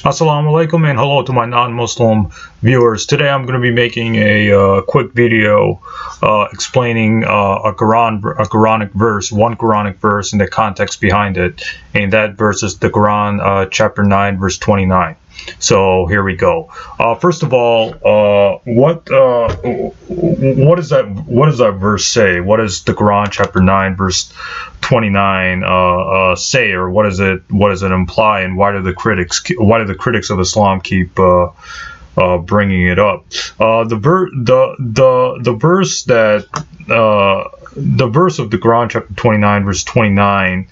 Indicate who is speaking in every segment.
Speaker 1: Assalamu alaikum and hello to my non-Muslim viewers. Today I'm going to be making a quick video explaining a Quranic verse, one Quranic verse, and the context behind it. And that verse is the Quran, chapter 9, verse 29. So here we go. First of all, what does that verse say? What does the Quran chapter 9 verse 29 say, or what does it imply, and why do the critics of Islam keep bringing it up? The verse of the Quran chapter 29 verse 29.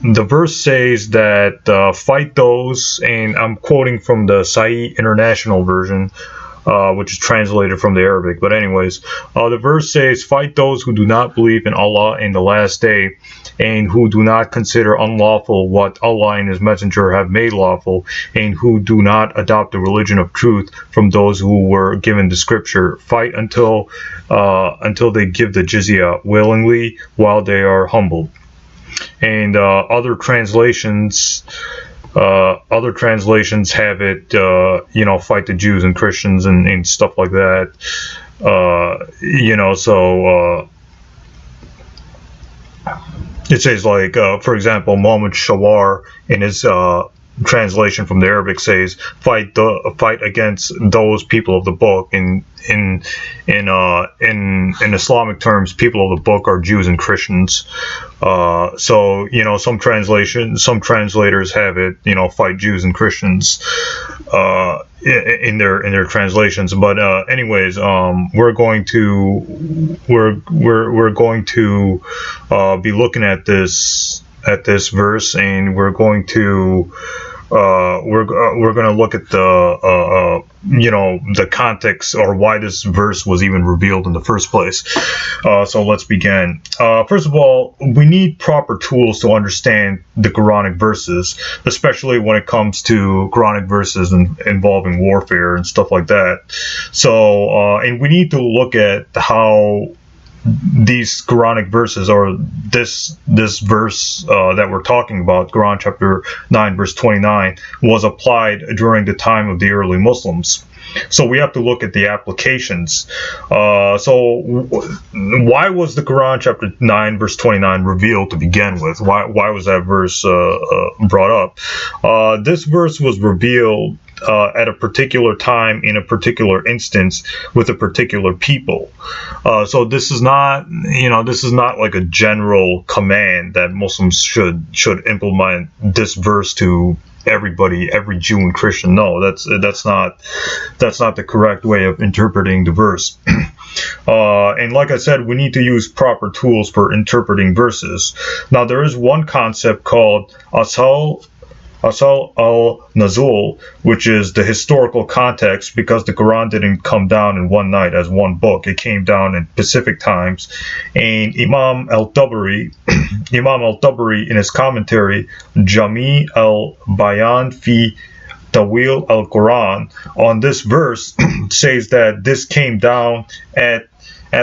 Speaker 1: The verse says that fight those, and I'm quoting from the Sahih International Version, which is translated from the Arabic. But anyways, the verse says, fight those who do not believe in Allah in the last day, and who do not consider unlawful what Allah and His Messenger have made lawful, and who do not adopt the religion of truth from those who were given the scripture. Fight until they give the jizya willingly while they are humbled. And other translations have it, fight the Jews and Christians and stuff like that. It says, like, for example, Muhammad Shawar in his translation from the Arabic says, fight against those people of the book. In Islamic terms, people of the book are Jews and Christians. So some translators have it, fight Jews and Christians in their translations. But anyways, we're going to be looking at this verse, and we're going to look at the context, or why this verse was even revealed in the first place. So let's begin. First of all, we need proper tools to understand the Quranic verses, especially when it comes to Quranic verses involving warfare and stuff like that. So, and we need to look at how these Quranic verses, or this verse that we're talking about, Quran chapter 9 verse 29, was applied during the time of the early Muslims. So we have to look at the applications. So why was the Quran chapter 9 verse 29 revealed to begin with? Why was that verse brought up? This verse was revealed at a particular time, in a particular instance, with a particular people. So this is not like a general command that Muslims should implement this verse to everybody, every Jew and Christian. No, that's not the correct way of interpreting the verse. And like I said, we need to use proper tools for interpreting verses. Now, there is one concept called asal al-Nazul, which is the historical context, because the Quran didn't come down in one night as one book. It came down in Pacific times. And Imam al-Tabari in his commentary, Jami al-Bayan fi Tawil al-Quran, on this verse says that this came down at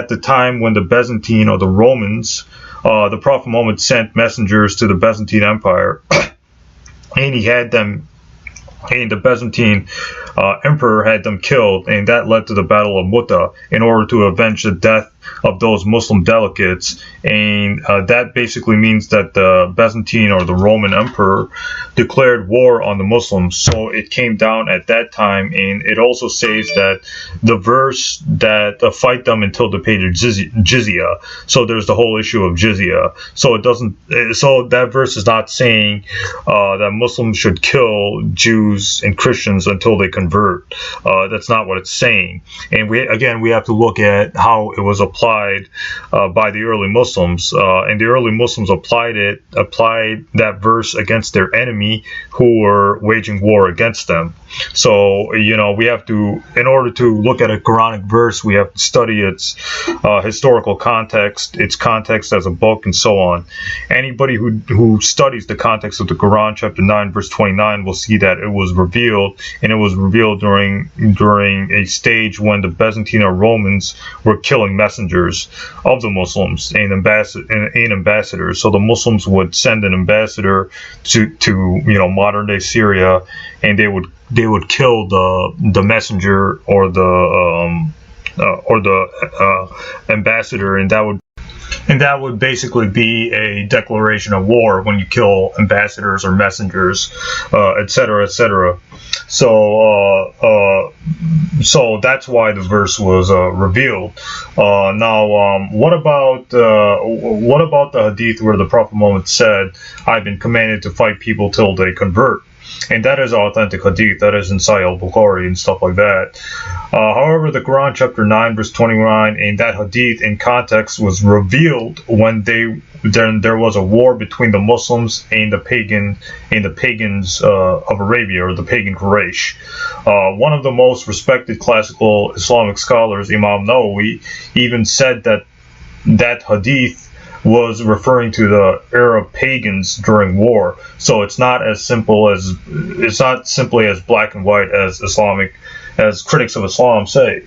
Speaker 1: the time when the Byzantine, or the Romans, the Prophet Muhammad sent messengers to the Byzantine Empire. And the Byzantine emperor had them killed, and that led to the Battle of Mu'tah in order to avenge the death of those Muslim delegates. And that basically means that the Byzantine, or the Roman emperor, declared war on the Muslims. So it came down at that time. And it also says that the verse that fight them until they pay their jizya. So there's the whole issue of jizya. So that verse is not saying that Muslims should kill Jews and Christians until they convert. That's not what it's saying. And we have to look at how it was applied by the early Muslims, and the early Muslims applied that verse against their enemy who were waging war against them. So we have to, in order to look at a Quranic verse, we have to study its historical context, its context as a book, and so on. Anybody who studies the context of the Quran chapter 9 verse 29 will see that it was revealed, and it was revealed during a stage when the Byzantine or Romans were killing messengers messengers of the Muslims and ambassadors. So the Muslims would send an ambassador to modern day Syria, and they would kill the messenger or the ambassador, and that would basically be a declaration of war when you kill ambassadors or messengers, etc., etc. So that's why the verse was revealed. Now, what about the hadith where the Prophet Muhammad said, "I've been commanded to fight people till they convert"? And that is authentic hadith. That is in Sahih al-Bukhari and stuff like that. However, the Quran chapter 9 verse 29, and that hadith in context was revealed when there was a war between the Muslims and the pagans of Arabia, or the pagan Quraysh. One of the most respected classical Islamic scholars, Imam Nawawi, even said that hadith was referring to the Arab pagans during war. So it's not simply as black and white as critics of Islam say,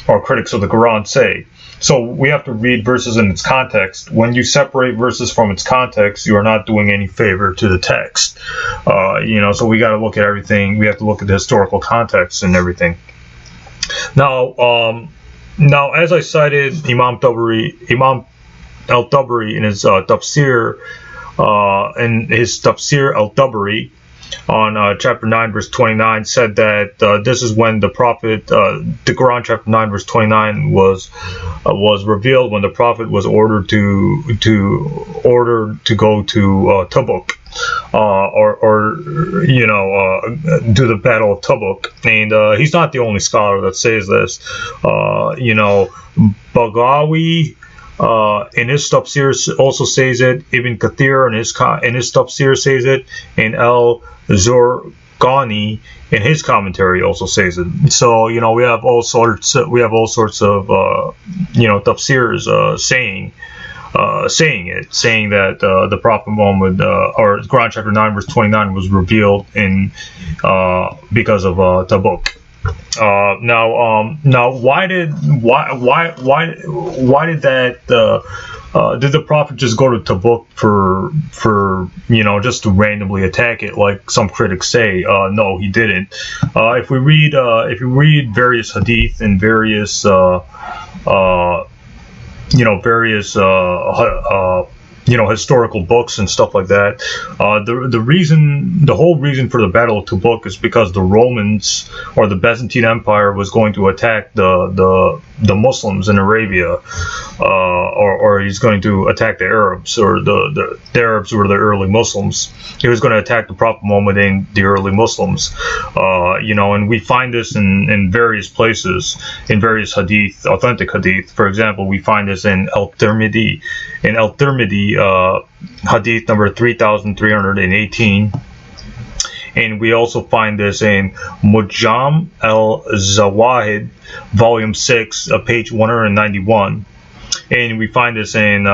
Speaker 1: or critics of the Quran say. So we have to read verses in its context. When you separate verses from its context, you are not doing any favor to the text. So we got to look at everything. We have to look at the historical context and everything. Now, as I cited, Imam al-Tabari in his tafsir al-Tabari on chapter 9 verse 29 said that this is when the Prophet, the Quran chapter 9 verse 29 was revealed when the Prophet was ordered to go to Tabuk, do the Battle of Tabuk. And he's not the only scholar that says this. Bagawi in his tafsir also says it. Ibn Kathir in his tafsir says it, and al-Zurqani in his commentary also says it. So we have all sorts of tafsirs saying that the Prophet Muhammad, or Quran chapter 9 verse 29 was revealed because of Tabuk. Now, why did the Prophet just go to Tabuk for just to randomly attack it like some critics say? No, he didn't. If we read various hadith and various historical books and stuff like that. The whole reason for the Battle of Tabuk is because the Romans, or the Byzantine Empire, was going to attack the Muslims in Arabia, or he's going to attack the Arabs, or the Arabs were the early Muslims. He was going to attack the Prophet Muhammad and the early Muslims, and we find this in various places, in various hadith, authentic hadith. For example, we find this in al-Tirmidhi, hadith number 3318, and we also find this in Mujam al-Zawahid, volume 6, page 191, and we find this in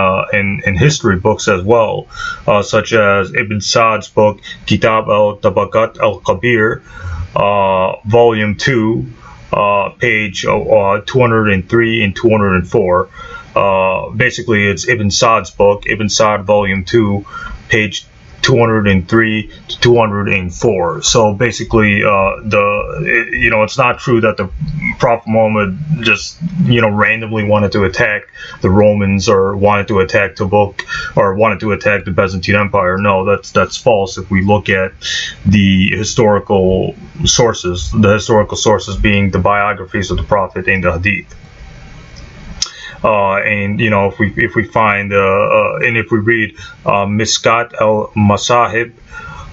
Speaker 1: history books as well, such as Ibn Sa'd's book Kitab al-Tabaqat al-Kabir, volume 2, page 203 and 204. Basically, it's Ibn Sa'd's book, Ibn Sa'd volume 2, page 203 to 204. So basically, it's not true that the Prophet Muhammad just randomly wanted to attack the Romans, or wanted to attack Tabuk, or wanted to attack the Byzantine Empire. No, that's false. If we look at the historical sources being the biographies of the Prophet and the hadith. If we find and if we read Miskat al-Masahib,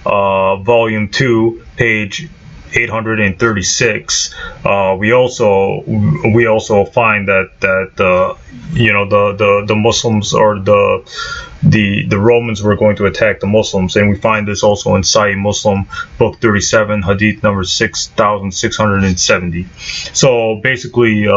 Speaker 1: volume 2, page 836, we also find that the Muslims, or the Romans were going to attack the Muslims, and we find this also in Sahih Muslim, book 37, hadith number 6670. So basically,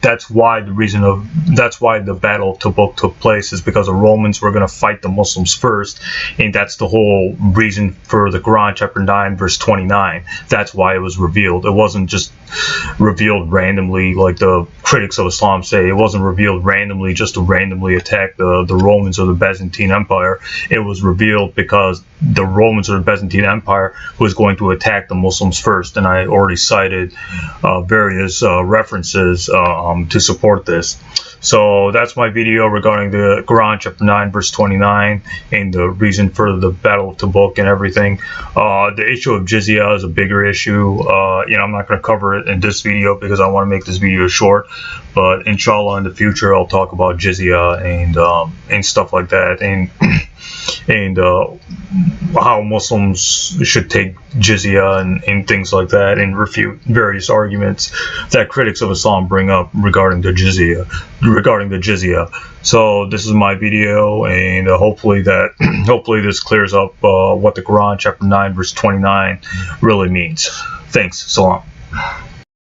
Speaker 1: that's why the Battle of Tabuk took place, is because the Romans were going to fight the Muslims first, and that's the whole reason for the Quran, chapter 9, verse 29. That's why it was revealed. It wasn't just revealed randomly, like the critics of Islam say. It wasn't revealed randomly just to randomly attack the Romans or the Byzantine Empire. It was revealed because the Romans or the Byzantine Empire was going to attack the Muslims first, and I already cited various references to support this. So that's my video regarding the Quran chapter 9 verse 29 and the reason for the Battle of Tabuk and everything. The issue of jizya is a bigger issue. I'm not going to cover it in this video because I want to make this video short, but inshallah in the future I'll talk about jizya and stuff like that, and how Muslims should take jizya and things like that, and refute various arguments that critics of Islam bring up regarding the jizya. So this is my video, and hopefully this clears up what the Quran chapter 9 verse 29 really means. Thanks. Salam.